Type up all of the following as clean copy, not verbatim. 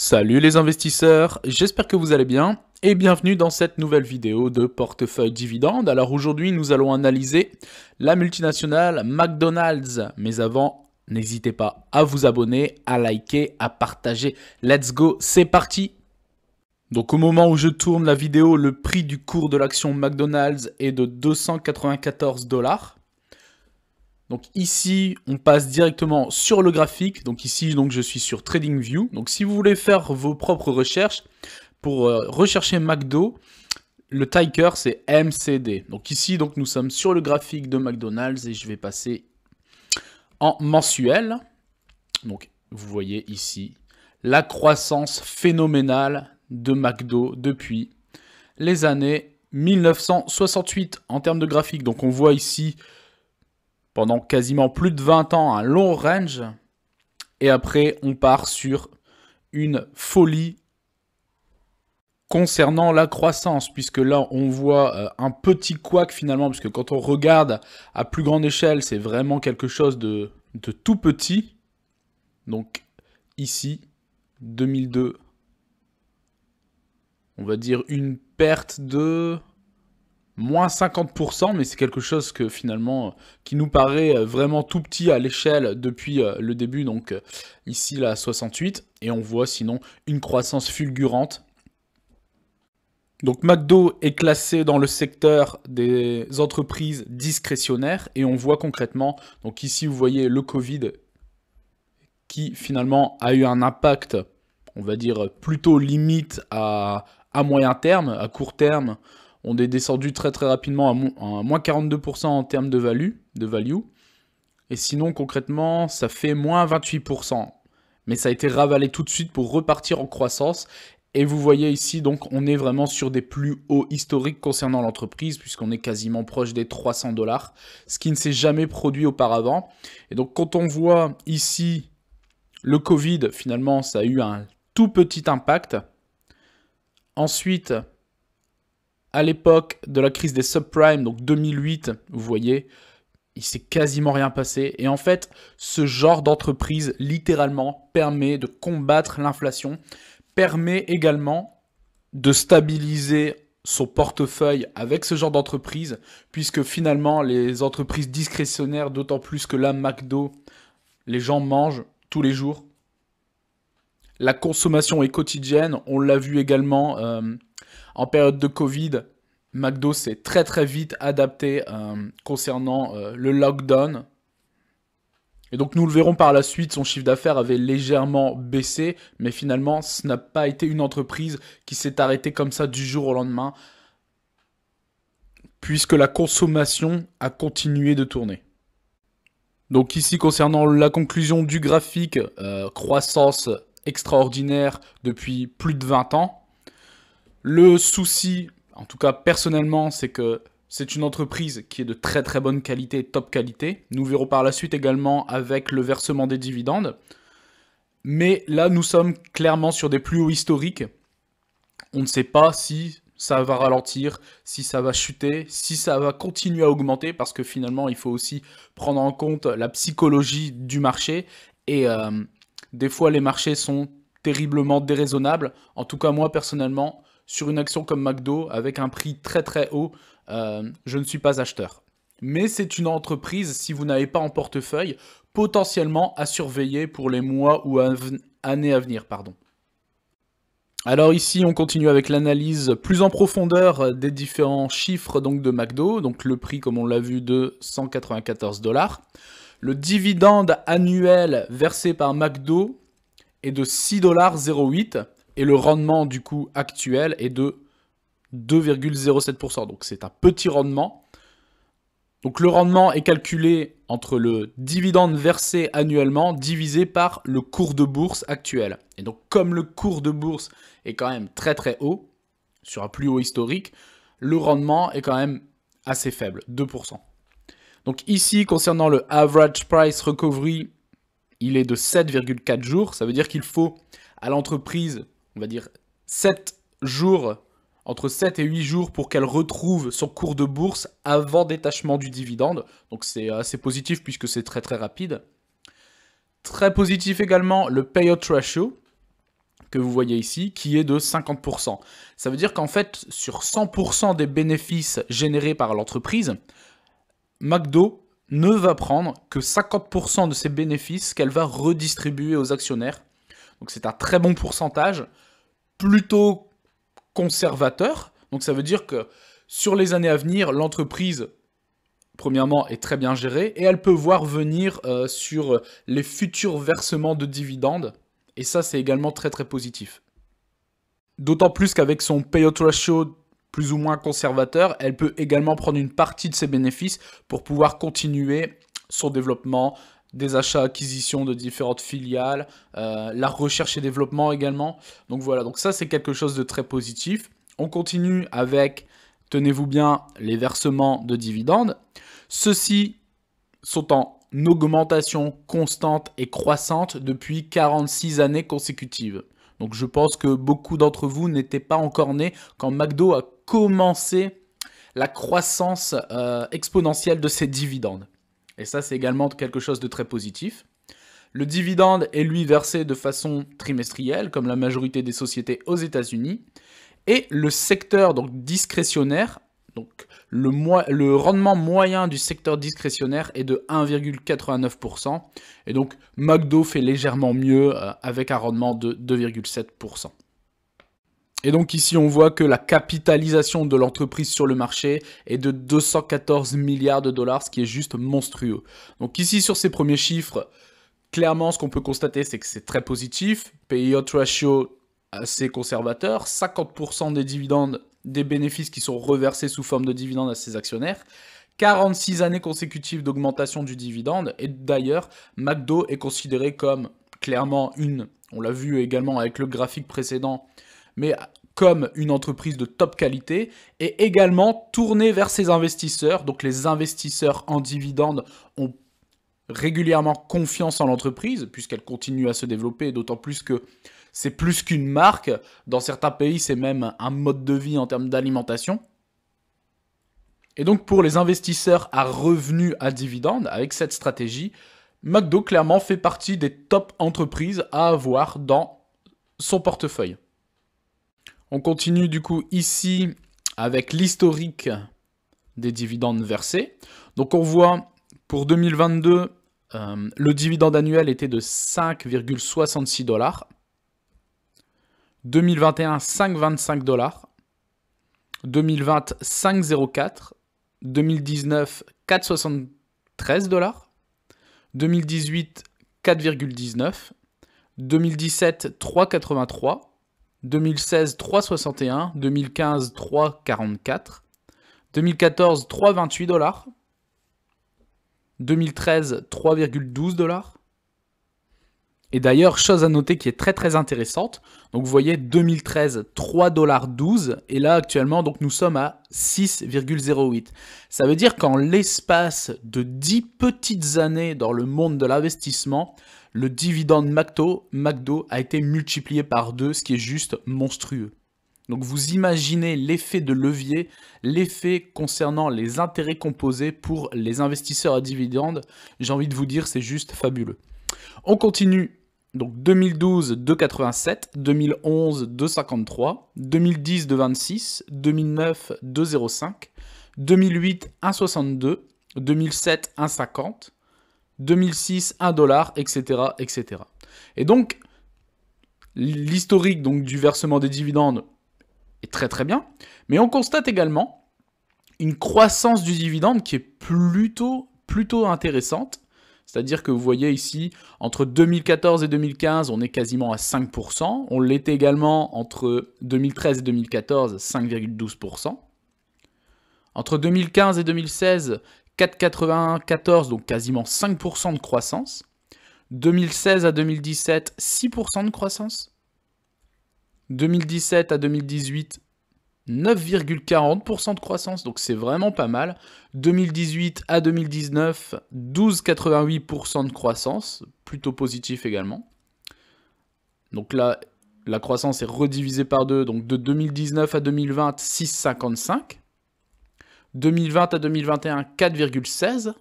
Salut les investisseurs, j'espère que vous allez bien et bienvenue dans cette nouvelle vidéo de portefeuille dividende. Alors aujourd'hui nous allons analyser la multinationale McDonald's, mais avant n'hésitez pas à vous abonner, à liker, à partager. Let's go, c'est parti! Donc au moment où je tourne la vidéo, le prix du cours de l'action McDonald's est de 294 $. Donc ici, on passe directement sur le graphique. Donc ici, je suis sur TradingView. Donc si vous voulez faire vos propres recherches, pour rechercher McDo, le ticker c'est MCD. Donc ici, nous sommes sur le graphique de McDonald's et je vais passer en mensuel. Donc vous voyez ici la croissance phénoménale de McDo depuis les années 1968 en termes de graphique. Donc on voit ici pendant quasiment plus de 20 ans, un long range. Et après, on part sur une folie concernant la croissance, puisque là, on voit un petit couac finalement, puisque quand on regarde à plus grande échelle, c'est vraiment quelque chose de tout petit. Donc ici, 2002, on va dire une perte de moins 50%, mais c'est quelque chose que finalement qui nous paraît vraiment tout petit à l'échelle depuis le début, donc ici la 68, et on voit sinon une croissance fulgurante. Donc McDo est classé dans le secteur des entreprises discrétionnaires, et on voit concrètement, donc ici vous voyez le Covid qui finalement a eu un impact, on va dire plutôt limite à moyen terme, à court terme. On est descendu très rapidement à moins 42% en termes de value. Et sinon, concrètement, ça fait moins 28%. Mais ça a été ravalé tout de suite pour repartir en croissance. Et vous voyez ici, donc, on est vraiment sur des plus hauts historiques concernant l'entreprise, puisqu'on est quasiment proche des 300 $, ce qui ne s'est jamais produit auparavant. Et donc, quand on voit ici le Covid, finalement, ça a eu un tout petit impact. Ensuite, à l'époque de la crise des subprimes, donc 2008, vous voyez, il s'est quasiment rien passé. Et en fait, ce genre d'entreprise, littéralement, permet de combattre l'inflation, permet également de stabiliser son portefeuille avec ce genre d'entreprise, puisque finalement, les entreprises discrétionnaires, d'autant plus que là, McDo, les gens mangent tous les jours. La consommation est quotidienne, on l'a vu également en période de Covid. McDo s'est très vite adapté concernant le lockdown. Et donc nous le verrons par la suite, son chiffre d'affaires avait légèrement baissé, mais finalement ce n'a pas été une entreprise qui s'est arrêtée comme ça du jour au lendemain, puisque la consommation a continué de tourner. Donc ici concernant la conclusion du graphique, croissance extraordinaire depuis plus de 20 ans. Le souci, en tout cas personnellement, c'est que c'est une entreprise qui est de très bonne qualité, top qualité. Nous verrons par la suite également avec le versement des dividendes. Mais là, nous sommes clairement sur des plus hauts historiques. On ne sait pas si ça va ralentir, si ça va chuter, si ça va continuer à augmenter, parce que finalement, il faut aussi prendre en compte la psychologie du marché. Et des fois, les marchés sont terriblement déraisonnables. En tout cas, moi, personnellement, sur une action comme McDo, avec un prix très haut, je ne suis pas acheteur. Mais c'est une entreprise, si vous n'avez pas en portefeuille, potentiellement à surveiller pour les mois ou années à venir. Alors ici, on continue avec l'analyse plus en profondeur des différents chiffres donc, de McDo. Donc le prix, comme on l'a vu, de 194 $. Le dividende annuel versé par McDo est de 6,08 $ et le rendement du coup actuel est de 2,07%. Donc c'est un petit rendement. Donc le rendement est calculé entre le dividende versé annuellement divisé par le cours de bourse actuel. Et donc comme le cours de bourse est quand même très haut, sur un plus haut historique, le rendement est quand même assez faible, 2%. Donc ici, concernant le average price recovery, il est de 7,4 jours. Ça veut dire qu'il faut à l'entreprise, on va dire 7 jours, entre 7 et 8 jours pour qu'elle retrouve son cours de bourse avant détachement du dividende. Donc c'est assez positif puisque c'est très rapide. Très positif également le payout ratio, que vous voyez ici, qui est de 50%. Ça veut dire qu'en fait, sur 100% des bénéfices générés par l'entreprise, McDo ne va prendre que 50% de ses bénéfices qu'elle va redistribuer aux actionnaires. Donc c'est un très bon pourcentage, plutôt conservateur. Donc ça veut dire que sur les années à venir, l'entreprise, premièrement, est très bien gérée et elle peut voir venir sur les futurs versements de dividendes. Et ça, c'est également très très positif. D'autant plus qu'avec son payout ratio plus ou moins conservateur, elle peut également prendre une partie de ses bénéfices pour pouvoir continuer son développement, des achats, acquisitions de différentes filiales, la recherche et développement également. Donc voilà, donc ça c'est quelque chose de très positif. On continue avec, tenez-vous bien, les versements de dividendes. Ceux-ci sont en augmentation constante et croissante depuis 46 années consécutives. Donc je pense que beaucoup d'entre vous n'étaient pas encore nés quand McDo a commencé la croissance exponentielle de ses dividendes. Et ça, c'est également quelque chose de très positif. Le dividende est lui versé de façon trimestrielle, comme la majorité des sociétés aux États-Unis. Et le secteur donc discrétionnaire, donc le rendement moyen du secteur discrétionnaire est de 1,89%. Et donc McDo fait légèrement mieux avec un rendement de 2,7%. Et donc ici, on voit que la capitalisation de l'entreprise sur le marché est de 214 milliards de dollars, ce qui est juste monstrueux. Donc ici, sur ces premiers chiffres, clairement, ce qu'on peut constater, c'est que c'est très positif. Payout ratio assez conservateur, 50% des dividendes, des bénéfices qui sont reversés sous forme de dividendes à ses actionnaires, 46 années consécutives d'augmentation du dividende, et d'ailleurs, McDo est considéré comme clairement on l'a vu également avec le graphique précédent, mais comme une entreprise de top qualité, et également tournée vers ses investisseurs. Donc les investisseurs en dividendes ont régulièrement confiance en l'entreprise, puisqu'elle continue à se développer, d'autant plus que c'est plus qu'une marque. Dans certains pays, c'est même un mode de vie en termes d'alimentation. Et donc pour les investisseurs à revenus à dividendes, avec cette stratégie, McDo clairement fait partie des top entreprises à avoir dans son portefeuille. On continue du coup ici avec l'historique des dividendes versés. Donc on voit pour 2022, le dividende annuel était de 5,66 $. 2021, 5,25 $. 2020, 5,04 $. 2019, 4,73 $. 2018, 4,19 $. 2017, 3,83 $. 2016, 3,61 $. 2015, 3,44 $. 2014, 3,28 $. 2013, 3,12 $. Et d'ailleurs, chose à noter qui est très très intéressante, donc vous voyez 2013, 3,12 $, et là actuellement, donc nous sommes à 6,08 $. Ça veut dire qu'en l'espace de 10 petites années dans le monde de l'investissement, le dividende McDo a été multiplié par 2, ce qui est juste monstrueux. Donc vous imaginez l'effet de levier, l'effet concernant les intérêts composés pour les investisseurs à dividendes, j'ai envie de vous dire, c'est juste fabuleux. On continue, donc 2012, 2,87, 2011, 2,53, 2010, 2,26, 2009, 2,05, 2008, 1,62, 2007, 1,50, 2006, 1 $, etc., etc. Et donc, l'historique donc, du versement des dividendes est très très bien, mais on constate également une croissance du dividende qui est plutôt intéressante. C'est-à-dire que vous voyez ici, entre 2014 et 2015, on est quasiment à 5%. On l'était également entre 2013 et 2014, 5,12%. Entre 2015 et 2016, 4,94, donc quasiment 5% de croissance. 2016 à 2017, 6% de croissance. 2017 à 2018, 9,40% de croissance, donc c'est vraiment pas mal. 2018 à 2019, 12,88% de croissance, plutôt positif également. Donc là, la croissance est redivisée par 2, donc de 2019 à 2020, 6,55. 2020 à 2021, 4,16.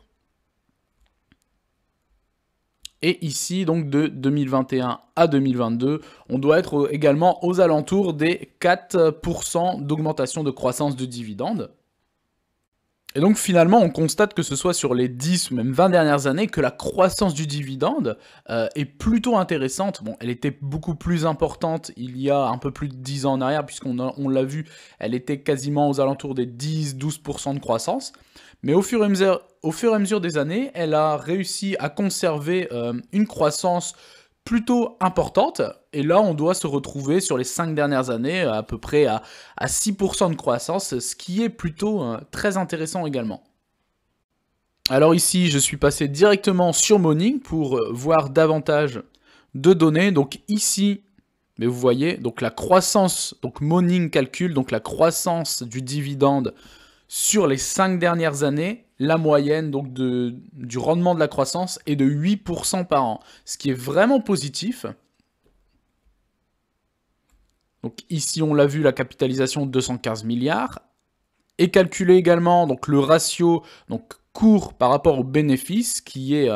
Et ici, donc de 2021 à 2022, on doit être également aux alentours des 4% d'augmentation de croissance de dividendes. Et donc finalement, on constate que ce soit sur les 10 ou même 20 dernières années que la croissance du dividende est plutôt intéressante. Bon, elle était beaucoup plus importante il y a un peu plus de 10 ans en arrière, puisqu'on l'a vu, elle était quasiment aux alentours des 10-12% de croissance. Mais au fur et à mesure des années, elle a réussi à conserver une croissance plutôt importante. Et là, on doit se retrouver sur les 5 dernières années à peu près à 6% de croissance, ce qui est plutôt très intéressant également. Alors ici, je suis passé directement sur Morning pour voir davantage de données. Donc ici, mais vous voyez, donc la croissance, donc Morning calcule donc la croissance du dividende sur les 5 dernières années. La moyenne donc du rendement de la croissance est de 8% par an, ce qui est vraiment positif. Donc ici, on l'a vu, la capitalisation de 215 milliards. Et calculé également donc le ratio donc cours par rapport au bénéfice qui est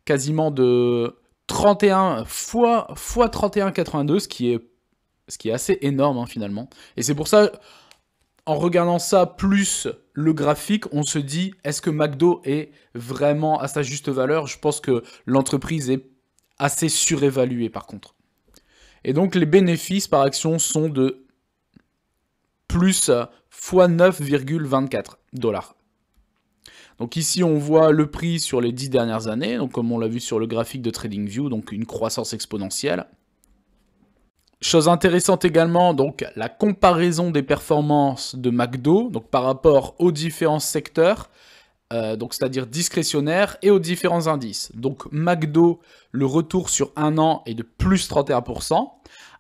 quasiment de 31 fois 31,82, ce qui est assez énorme hein, finalement. Et c'est pour ça, en regardant ça plus le graphique, on se dit, est-ce que McDo est vraiment à sa juste valeur? Je pense que l'entreprise est assez surévaluée par contre. Et donc les bénéfices par action sont de plus fois 9,24 $. Donc ici on voit le prix sur les 10 dernières années, donc comme on l'a vu sur le graphique de TradingView, donc une croissance exponentielle. Chose intéressante également, donc la comparaison des performances de McDo, donc par rapport aux différents secteurs, donc c'est-à-dire discrétionnaires et aux différents indices. Donc McDo, le retour sur un an est de plus 31%,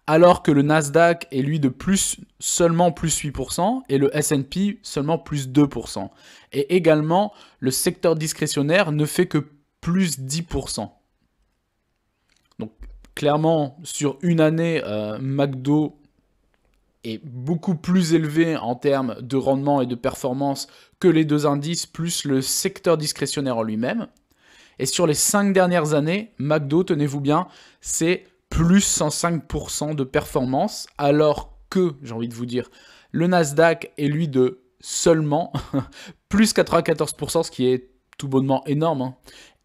alors que le Nasdaq est lui de seulement plus 8% et le S&P seulement plus 2%. Et également, le secteur discrétionnaire ne fait que plus 10%. Donc clairement, sur une année, McDo est beaucoup plus élevé en termes de rendement et de performance que les deux indices, plus le secteur discrétionnaire en lui-même. Et sur les 5 dernières années, McDo, tenez-vous bien, c'est plus 105% de performance, alors que, j'ai envie de vous dire, le Nasdaq est lui de seulement plus 94%, ce qui est tout bonnement énorme, hein,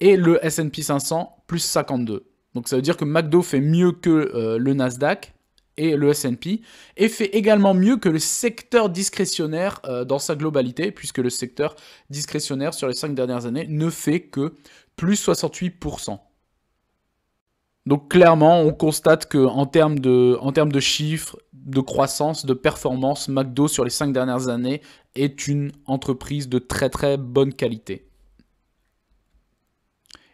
et le S&P 500, plus 52%. Donc ça veut dire que McDo fait mieux que le Nasdaq et le S&P, et fait également mieux que le secteur discrétionnaire dans sa globalité, puisque le secteur discrétionnaire sur les 5 dernières années ne fait que plus 68%. Donc clairement, on constate qu'en termes de chiffres, de croissance, de performance, McDo sur les 5 dernières années est une entreprise de très très bonne qualité.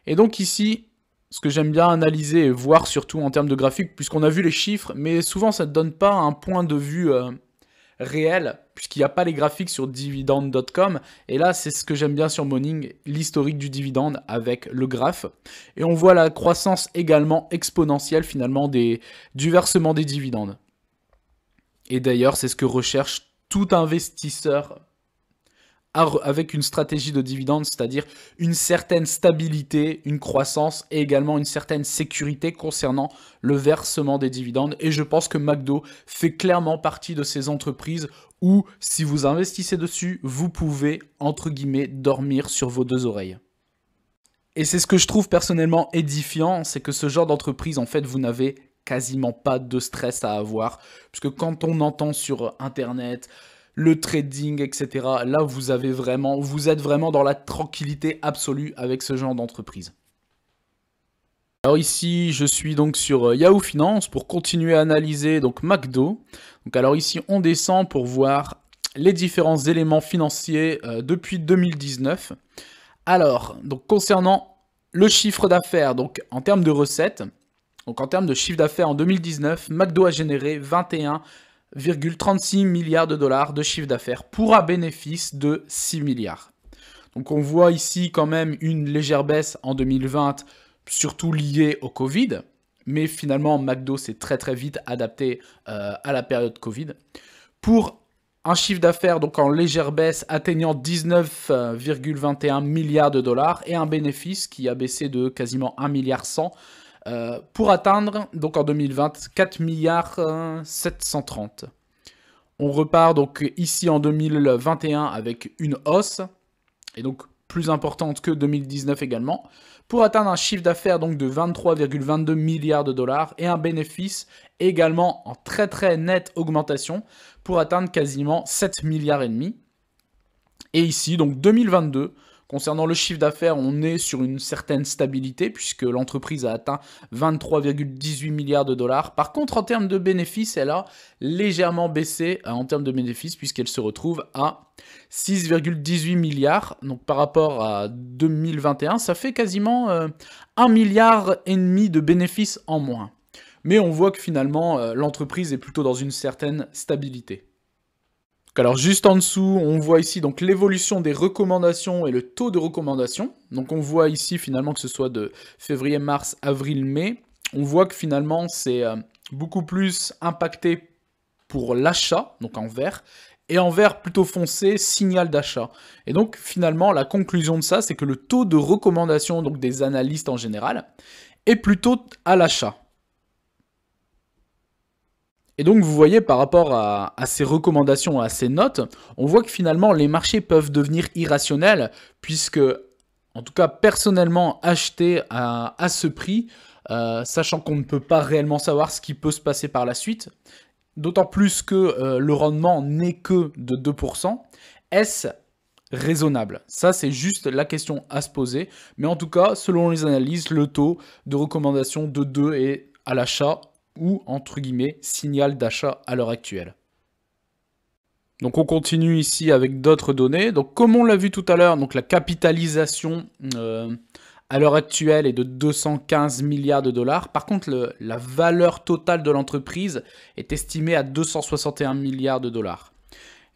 Et donc ici, ce que j'aime bien analyser et voir surtout en termes de graphique, puisqu'on a vu les chiffres, mais souvent ça ne donne pas un point de vue réel, puisqu'il n'y a pas les graphiques sur dividende.com. Et là, c'est ce que j'aime bien sur Morning, l'historique du dividende avec le graphe. Et on voit la croissance également exponentielle finalement du versement des dividendes. Et d'ailleurs, c'est ce que recherche tout investisseur avec une stratégie de dividende, c'est-à-dire une certaine stabilité, une croissance et également une certaine sécurité concernant le versement des dividendes. Et je pense que McDo fait clairement partie de ces entreprises où, si vous investissez dessus, vous pouvez, entre guillemets, dormir sur vos deux oreilles. Et c'est ce que je trouve personnellement édifiant, c'est que ce genre d'entreprise, en fait, vous n'avez quasiment pas de stress à avoir. Puisque quand on entend sur Internet le trading, etc. Là, vous êtes vraiment dans la tranquillité absolue avec ce genre d'entreprise. Alors ici, je suis donc sur Yahoo Finance pour continuer à analyser donc McDo. Donc alors ici, on descend pour voir les différents éléments financiers depuis 2019. Alors, donc concernant le chiffre d'affaires, donc en termes de recettes, donc en termes de chiffre d'affaires en 2019, McDo a généré 21,36 milliards de dollars de chiffre d'affaires pour un bénéfice de 6 milliards. Donc on voit ici quand même une légère baisse en 2020, surtout liée au Covid, mais finalement McDo s'est très très vite adapté à la période Covid. Pour un chiffre d'affaires donc en légère baisse atteignant 19,21 milliards de dollars et un bénéfice qui a baissé de quasiment 1,1 milliard pour atteindre donc en 2020 4 milliards 730. On repart donc ici en 2021 avec une hausse et donc plus importante que 2019 également, pour atteindre un chiffre d'affaires donc de 23,22 milliards de dollars et un bénéfice également en très très nette augmentation pour atteindre quasiment 7 milliards et demi. Et ici donc 2022, concernant le chiffre d'affaires, on est sur une certaine stabilité puisque l'entreprise a atteint 23,18 milliards de dollars. Par contre, en termes de bénéfices, elle a légèrement baissé en termes de bénéfices puisqu'elle se retrouve à 6,18 milliards. Donc par rapport à 2021, ça fait quasiment 1,5 milliard de bénéfices en moins. Mais on voit que finalement, l'entreprise est plutôt dans une certaine stabilité. Alors juste en dessous, on voit ici donc l'évolution des recommandations et le taux de recommandation. Donc on voit ici finalement que ce soit de février, mars, avril, mai. On voit que finalement c'est beaucoup plus impacté pour l'achat, donc en vert, et en vert plutôt foncé, signal d'achat. Et donc finalement la conclusion de ça, c'est que le taux de recommandation donc des analystes en général est plutôt à l'achat. Et donc vous voyez par rapport à ces recommandations, à ces notes, on voit que finalement les marchés peuvent devenir irrationnels puisque, en tout cas personnellement, acheter à ce prix, sachant qu'on ne peut pas réellement savoir ce qui peut se passer par la suite, d'autant plus que le rendement n'est que de 2%, est-ce raisonnable? Ça c'est juste la question à se poser, mais en tout cas, selon les analyses, le taux de recommandation de 2 est à l'achat ou, entre guillemets, signal d'achat à l'heure actuelle. Donc on continue ici avec d'autres données. Donc comme on l'a vu tout à l'heure, donc la capitalisation à l'heure actuelle est de 215 milliards de dollars. Par contre, la valeur totale de l'entreprise est estimée à 261 milliards de dollars.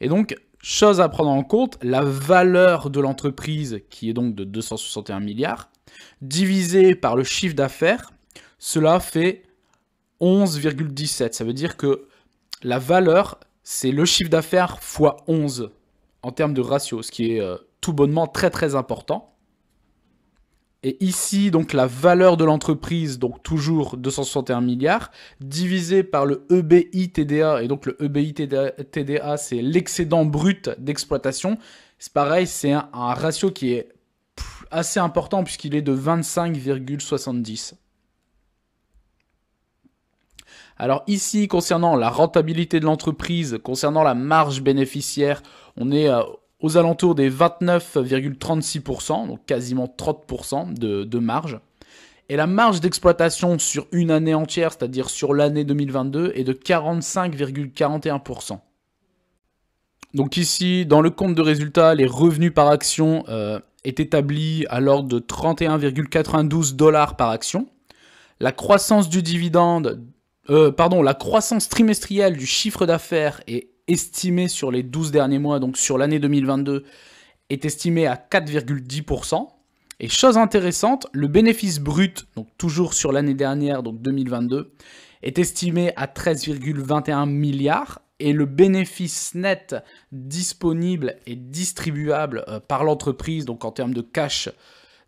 Et donc, chose à prendre en compte, la valeur de l'entreprise, qui est donc de 261 milliards, divisée par le chiffre d'affaires, cela fait 11,17. Ça veut dire que la valeur, c'est le chiffre d'affaires fois 11 en termes de ratio, ce qui est tout bonnement très très important. Et ici, donc la valeur de l'entreprise, donc toujours 261 milliards, divisé par le EBITDA, et donc le EBITDA, c'est l'excédent brut d'exploitation. C'est pareil, c'est un ratio qui est assez important puisqu'il est de 25,70. Alors ici, concernant la rentabilité de l'entreprise, concernant la marge bénéficiaire, on est aux alentours des 29,36%, donc quasiment 30% de marge. Et la marge d'exploitation sur une année entière, c'est-à-dire sur l'année 2022, est de 45,41%. Donc ici, dans le compte de résultat, les revenus par action est établi à l'ordre de 31,92 $ par action. La croissance du dividende... la croissance trimestrielle du chiffre d'affaires est estimée sur les 12 derniers mois, donc sur l'année 2022, est estimée à 4,10%. Et chose intéressante, le bénéfice brut, donc toujours sur l'année dernière, donc 2022, est estimé à 13,21 milliards. Et le bénéfice net disponible et distribuable par l'entreprise, donc en termes de cash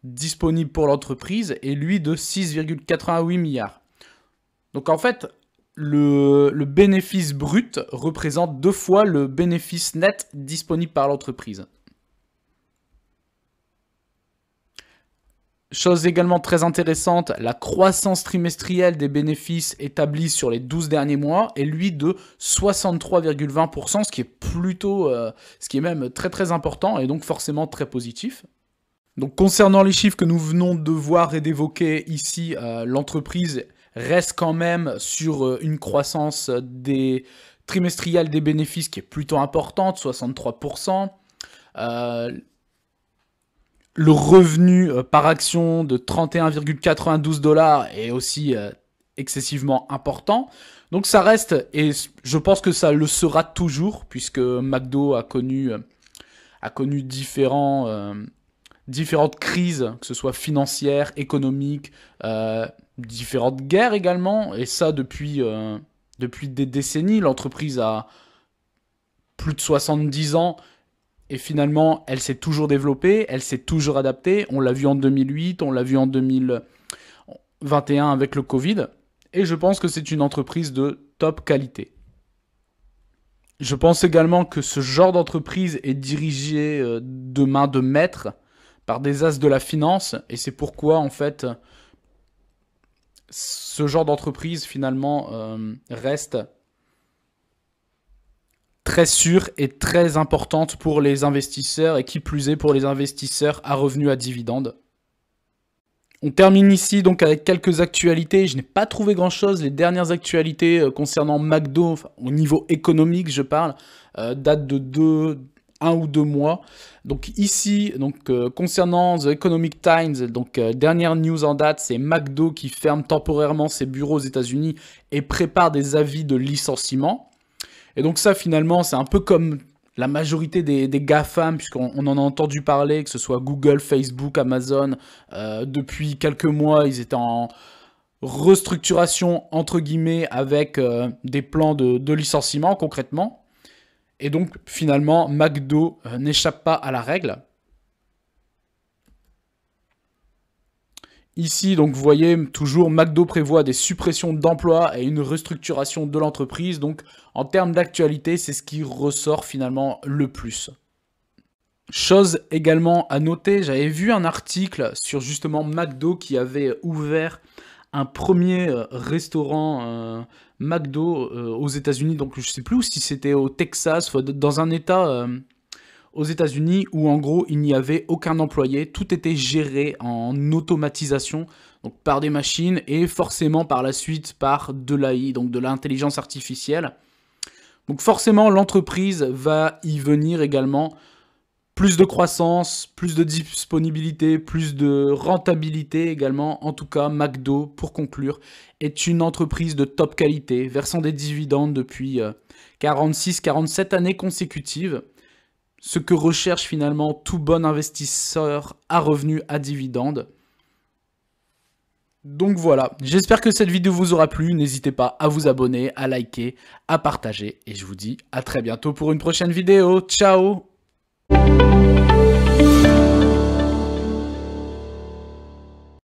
disponible pour l'entreprise, est lui de 6,88 milliards. Donc en fait, le bénéfice brut représente 2 fois le bénéfice net disponible par l'entreprise. Chose également très intéressante, la croissance trimestrielle des bénéfices établie sur les 12 derniers mois est lui de 63,20%, ce qui est même très très important et donc forcément très positif. Donc concernant les chiffres que nous venons de voir et d'évoquer ici, l'entreprise reste quand même sur une croissance trimestrielle des bénéfices qui est plutôt importante, 63%. Le revenu par action de 31,92 $ est aussi excessivement important. Donc ça reste, et je pense que ça le sera toujours, puisque McDo a connu différentes crises, que ce soit financières, économiques, différentes guerres également, et ça depuis des décennies. L'entreprise a plus de 70 ans. Et finalement, elle s'est toujours développée, elle s'est toujours adaptée. On l'a vu en 2008, on l'a vu en 2021 avec le Covid. Et je pense que c'est une entreprise de top qualité. Je pense également que ce genre d'entreprise est dirigé de main de maître par des as de la finance. Et c'est pourquoi, en fait, ce genre d'entreprise, finalement, reste très sûre et très importante pour les investisseurs, et qui plus est pour les investisseurs à revenus à dividendes. On termine ici donc avec quelques actualités. Je n'ai pas trouvé grand-chose. Les dernières actualités concernant McDo, enfin, au niveau économique je parle, datent de 1 ou 2 mois. Donc ici, concernant The Economic Times, dernière news en date, c'est McDo qui ferme temporairement ses bureaux aux États-Unis et prépare des avis de licenciement. Et donc ça, finalement, c'est un peu comme la majorité des GAFAM, puisqu'on en a entendu parler, que ce soit Google, Facebook, Amazon. Depuis quelques mois, ils étaient en restructuration, entre guillemets, avec des plans de licenciement, concrètement. Et donc, finalement, McDo n'échappe pas à la règle. Ici, donc, vous voyez, toujours, McDo prévoit des suppressions d'emplois et une restructuration de l'entreprise. Donc, en termes d'actualité, c'est ce qui ressort finalement le plus. Chose également à noter, j'avais vu un article sur justement McDo qui avait ouvert un premier restaurant McDo aux États-Unis. Donc, je ne sais plus si c'était au Texas, dans un état aux États-Unis où en gros il n'y avait aucun employé, tout était géré en automatisation, donc par des machines et forcément par la suite par de l'AI, donc de l'intelligence artificielle. Donc forcément l'entreprise va y venir également. Plus de croissance, plus de disponibilité, plus de rentabilité également. En tout cas, McDo, pour conclure, est une entreprise de top qualité, versant des dividendes depuis 46-47 années consécutives. Ce que recherche finalement tout bon investisseur à revenus à dividendes. Donc voilà, j'espère que cette vidéo vous aura plu. N'hésitez pas à vous abonner, à liker, à partager. Et je vous dis à très bientôt pour une prochaine vidéo. Ciao!